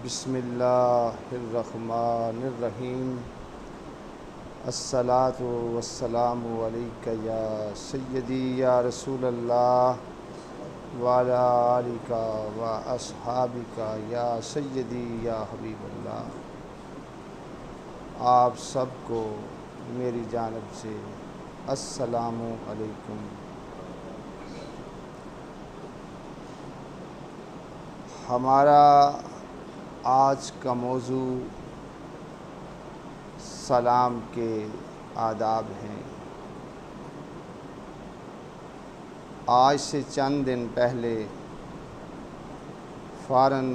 بسم اللہ الرحمن الرحیم الصلاۃ والسلام علیک یا سیدی یا رسول اللہ وعلی آلک و اصحابک یا سیدی یا حبیب اللہ۔ آپ سب کو میری جانب سے السلام علیکم۔ ہمارا آج کا موضوع سلام کے آداب ہیں۔ آج سے چند دن پہلے فارن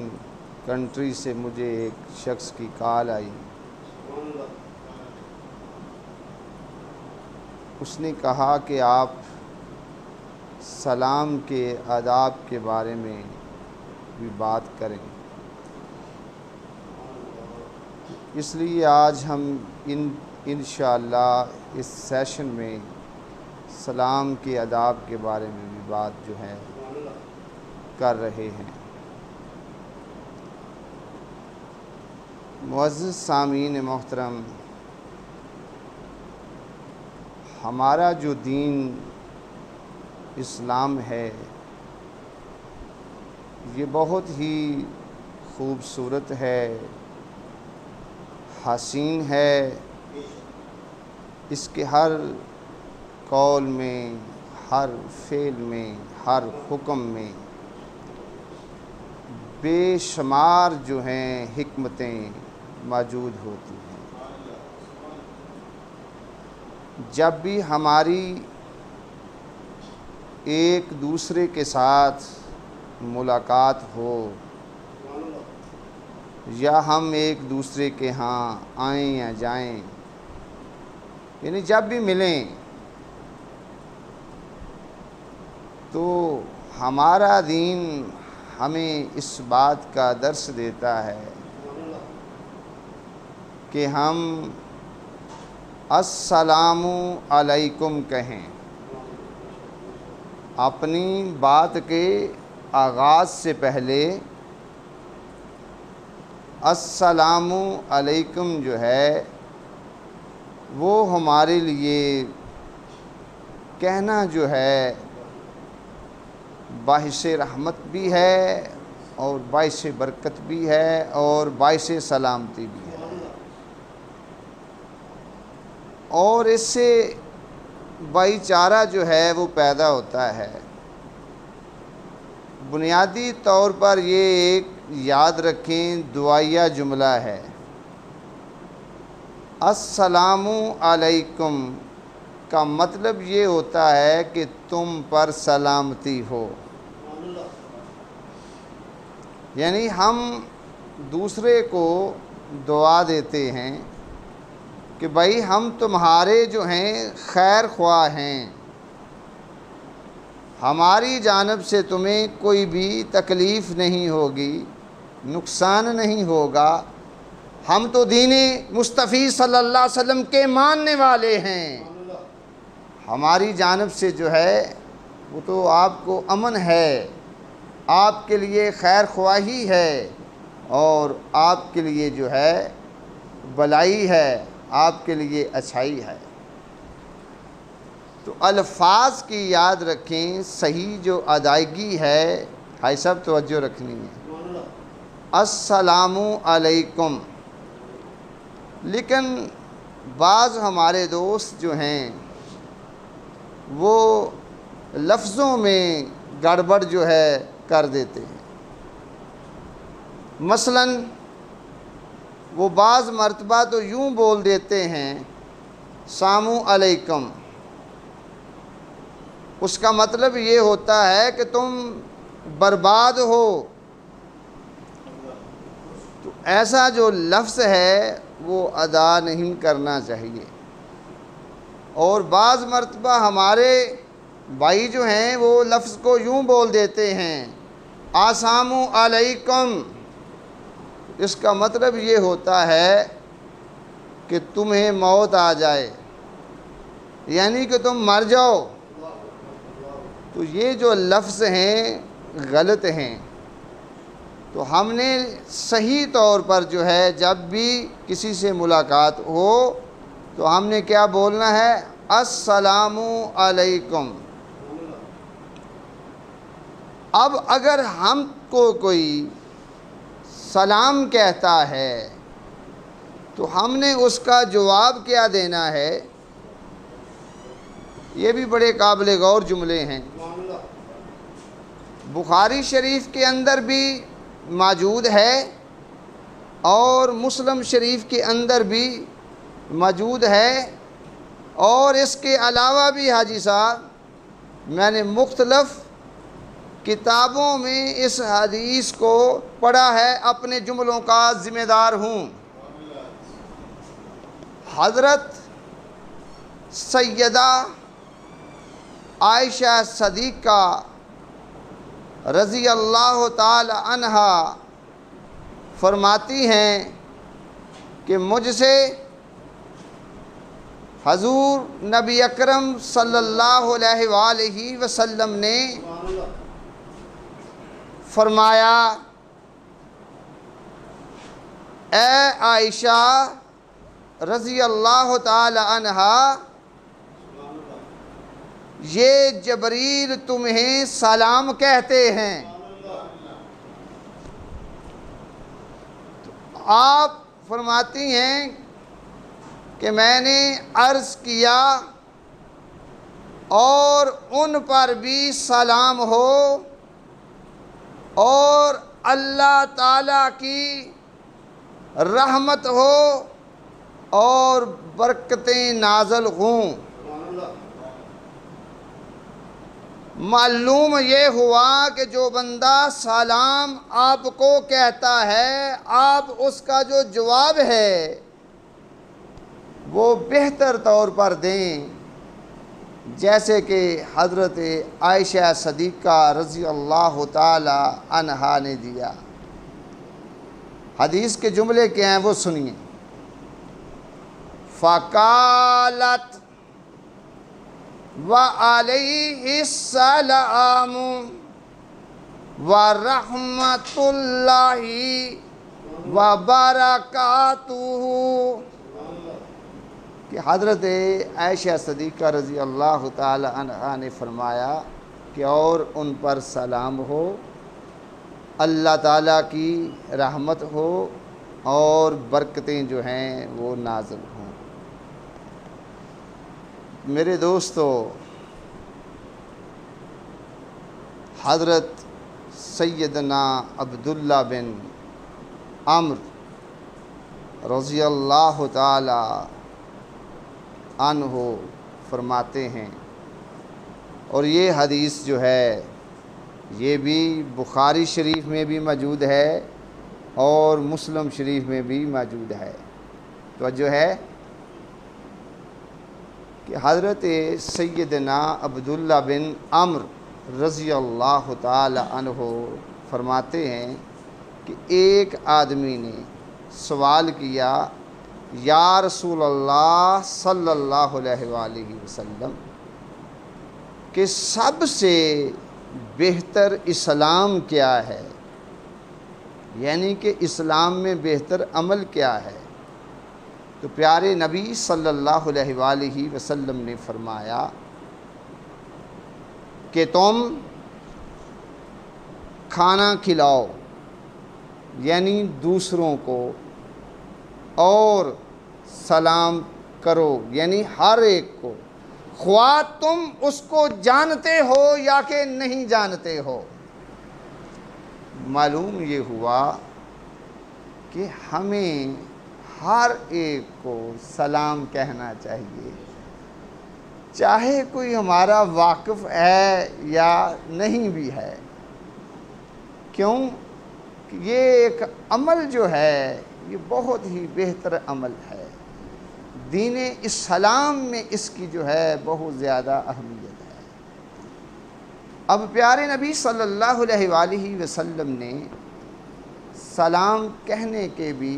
کنٹری سے مجھے ایک شخص کی کال آئی۔ اس نے کہا کہ آپ سلام کے آداب کے بارے میں بھی بات کریں، اس لیے آج ہم انشاءاللہ اس سیشن میں سلام کے آداب کے بارے میں بھی بات جو ہے کر رہے ہیں۔ معزز سامعین محترم، ہمارا جو دین اسلام ہے یہ بہت ہی خوبصورت ہے، حسین ہے۔ اس کے ہر قول میں، ہر فعل میں، ہر حکم میں بے شمار جو ہیں حکمتیں موجود ہوتی ہیں۔ جب بھی ہماری ایک دوسرے کے ساتھ ملاقات ہو یا ہم ایک دوسرے کے ہاں آئیں یا جائیں، یعنی جب بھی ملیں، تو ہمارا دین ہمیں اس بات کا درس دیتا ہے کہ ہم السلام علیکم کہیں۔ اپنی بات کے آغاز سے پہلے السلام علیکم جو ہے وہ ہمارے لیے کہنا جو ہے باعث رحمت بھی ہے اور باعث برکت بھی ہے اور باعث سلامتی بھی ہے، اور اس سے بھائی چارہ جو ہے وہ پیدا ہوتا ہے۔ بنیادی طور پر یہ ایک یاد رکھیں دعائیہ جملہ ہے، السلام علیکم کا مطلب یہ ہوتا ہے کہ تم پر سلامتی ہو، یعنی ہم دوسرے کو دعا دیتے ہیں کہ بھائی ہم تمہارے جو ہیں خیر خواہ ہیں، ہماری جانب سے تمہیں کوئی بھی تکلیف نہیں ہوگی، نقصان نہیں ہوگا، ہم تو دین مصطفی صلی اللہ علیہ وسلم کے ماننے والے ہیں، ہماری جانب سے جو ہے وہ تو آپ کو امن ہے، آپ کے لیے خیر خواہی ہے اور آپ کے لیے جو ہے بلائی ہے، آپ کے لیے اچھائی ہے۔ تو الفاظ کی یاد رکھیں، صحیح جو ادائیگی ہے، بھائی صاحب توجہ رکھنی ہے، السلام علیکم۔ لیکن بعض ہمارے دوست جو ہیں وہ لفظوں میں گڑبڑ جو ہے کر دیتے ہیں۔ مثلا وہ بعض مرتبہ تو یوں بول دیتے ہیں سامو علیکم، اس کا مطلب یہ ہوتا ہے کہ تم برباد ہو۔ تو ایسا جو لفظ ہے وہ ادا نہیں کرنا چاہیے۔ اور بعض مرتبہ ہمارے بھائی جو ہیں وہ لفظ کو یوں بول دیتے ہیں السلام علیکم، اس کا مطلب یہ ہوتا ہے کہ تمہیں موت آ جائے، یعنی کہ تم مر جاؤ۔ تو یہ جو لفظ ہیں غلط ہیں، تو ہم نے صحیح طور پر جو ہے جب بھی کسی سے ملاقات ہو تو ہم نے کیا بولنا ہے؟ السلام علیکم۔ اب اگر ہم کو کوئی سلام کہتا ہے تو ہم نے اس کا جواب کیا دینا ہے؟ یہ بھی بڑے قابل غور جملے ہیں۔ بخاری شریف کے اندر بھی موجود ہے اور مسلم شریف کے اندر بھی موجود ہے، اور اس کے علاوہ بھی حاجی صاحب میں نے مختلف کتابوں میں اس حدیث کو پڑھا ہے، اپنے جملوں کا ذمہ دار ہوں۔ حضرت سیدہ عائشہ صدیقہ رضی اللہ تعالی عنہا فرماتی ہیں کہ مجھ سے حضور نبی اکرم صلی اللہ علیہ وآلہ وسلم نے فرمایا، اے عائشہ رضی اللہ تعالی عنہا، یہ جبریل تمہیں سلام کہتے ہیں۔ آپ فرماتی ہیں کہ میں نے عرض کیا اور ان پر بھی سلام ہو اور اللہ تعالیٰ کی رحمت ہو اور برکتیں نازل ہوں۔ معلوم یہ ہوا کہ جو بندہ سلام آپ کو کہتا ہے، آپ اس کا جو جواب ہے وہ بہتر طور پر دیں، جیسے کہ حضرت عائشہ صدیقہ رضی اللہ تعالی عنہا نے دیا۔ حدیث کے جملے کیا ہیں وہ سنیے۔ فقالت وعلیہ السلام ورحمۃ اللہ وبرکاتہ، کہ حضرت عائشہ صدیقہ رضی اللہ تعالی عنہا نے فرمایا کہ اور ان پر سلام ہو، اللہ تعالیٰ کی رحمت ہو اور برکتیں جو ہیں وہ نازل ہوں۔ میرے دوستو، حضرت سیدنا عبداللہ بن عمرو رضی اللہ تعالی عنہ فرماتے ہیں، اور یہ حدیث جو ہے یہ بھی بخاری شریف میں بھی موجود ہے اور مسلم شریف میں بھی موجود ہے۔ تو جو ہے کہ حضرت سیدنا عبداللہ بن عمرو رضی اللہ تعالی عنہ فرماتے ہیں کہ ایک آدمی نے سوال کیا، یا رسول اللہ صلی اللہ علیہ وآلہ وسلم، کہ سب سے بہتر اسلام کیا ہے؟ یعنی کہ اسلام میں بہتر عمل کیا ہے؟ تو پیارے نبی صلی اللہ علیہ وآلہ وسلم نے فرمایا کہ تم کھانا کھلاؤ، یعنی دوسروں کو، اور سلام کرو، یعنی ہر ایک کو، خواہ تم اس کو جانتے ہو یا کہ نہیں جانتے ہو۔ معلوم یہ ہوا کہ ہمیں ہر ایک کو سلام کہنا چاہیے، چاہے کوئی ہمارا واقف ہے یا نہیں بھی ہے۔ کیوں؟ کہ یہ ایک عمل جو ہے یہ بہت ہی بہتر عمل ہے، دین اسلام میں اس کی جو ہے بہت زیادہ اہمیت ہے۔ اب پیارے نبی صلی اللہ علیہ وآلہ وسلم نے سلام کہنے کے بھی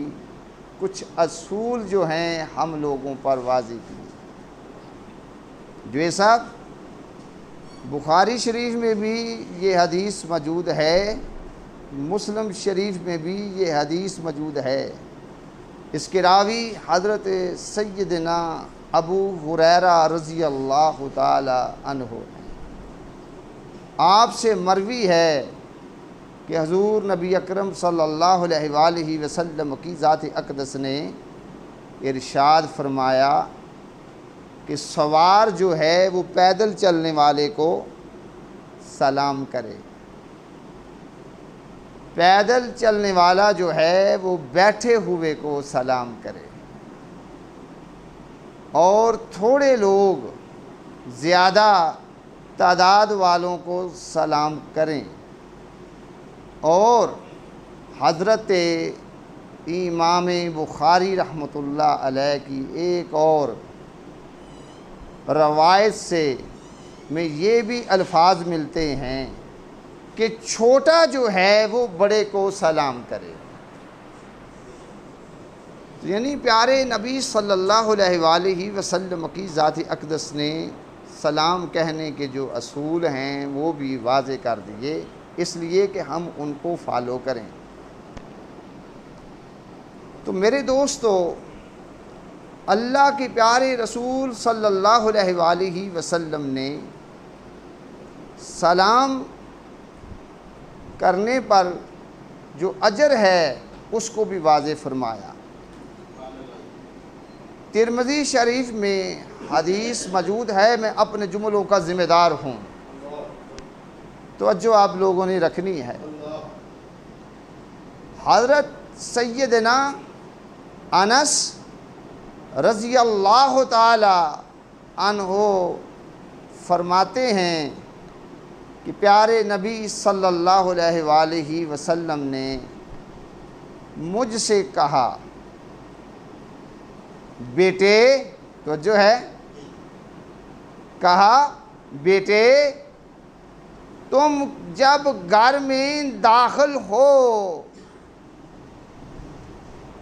کچھ اصول جو ہیں ہم لوگوں پر واضح کیے، جو ایسا بخاری شریف میں بھی یہ حدیث موجود ہے مسلم شریف میں بھی یہ حدیث موجود ہے. اس کے راوی حضرت سیدنا ابو ہریرہ رضی اللہ تعالی عنہ ہیں. آپ سے مروی ہے کہ حضور نبی اکرم صلی اللہ علیہ وآلہ وسلم کی ذات اقدس نے ارشاد فرمایا کہ سوار جو ہے وہ پیدل چلنے والے کو سلام کرے، پیدل چلنے والا جو ہے وہ بیٹھے ہوئے کو سلام کرے، اور تھوڑے لوگ زیادہ تعداد والوں کو سلام کریں. اور حضرت امام بخاری رحمۃ اللہ علیہ کی ایک اور روایت سے میں یہ بھی الفاظ ملتے ہیں کہ چھوٹا جو ہے وہ بڑے کو سلام کرے. یعنی پیارے نبی صلی اللہ علیہ وآلہ وسلم کی ذات اقدس نے سلام کہنے کے جو اصول ہیں وہ بھی واضح کر دیے، اس لیے کہ ہم ان کو فالو کریں. تو میرے دوستو، اللہ کے پیارے رسول صلی اللہ علیہ وآلہ وسلم نے سلام کرنے پر جو اجر ہے اس کو بھی واضح فرمایا. ترمذی شریف میں حدیث موجود ہے، میں اپنے جملوں کا ذمہ دار ہوں، توجہ آپ لوگوں نے رکھنی ہے. حضرت سیدنا انس رضی اللہ تعالی عنہ فرماتے ہیں کہ پیارے نبی صلی اللہ علیہ وآلہ وسلم نے مجھ سے کہا، بیٹے، تو جو ہے کہا، بیٹے تم جب گھر میں داخل ہو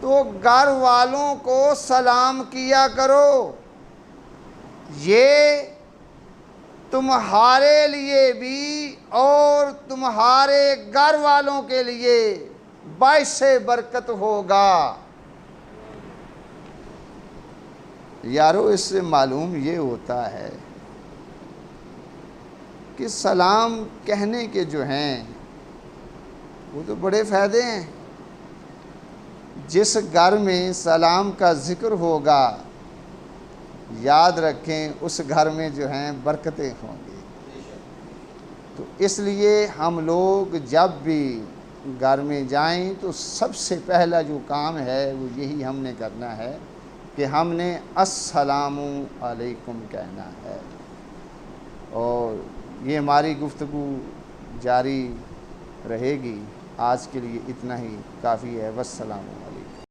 تو گھر والوں کو سلام کیا کرو، یہ تمہارے لیے بھی اور تمہارے گھر والوں کے لیے باعث برکت ہوگا. یارو، اس سے معلوم یہ ہوتا ہے کہ سلام کہنے کے جو ہیں وہ تو بڑے فائدے ہیں. جس گھر میں سلام کا ذکر ہوگا، یاد رکھیں اس گھر میں جو ہیں برکتیں ہوں گی. تو اس لیے ہم لوگ جب بھی گھر میں جائیں تو سب سے پہلا جو کام ہے وہ یہی ہم نے کرنا ہے کہ ہم نے السلام علیکم کہنا ہے. اور یہ ہماری گفتگو جاری رہے گی. آج کے لیے اتنا ہی کافی ہے. والسلام علیکم.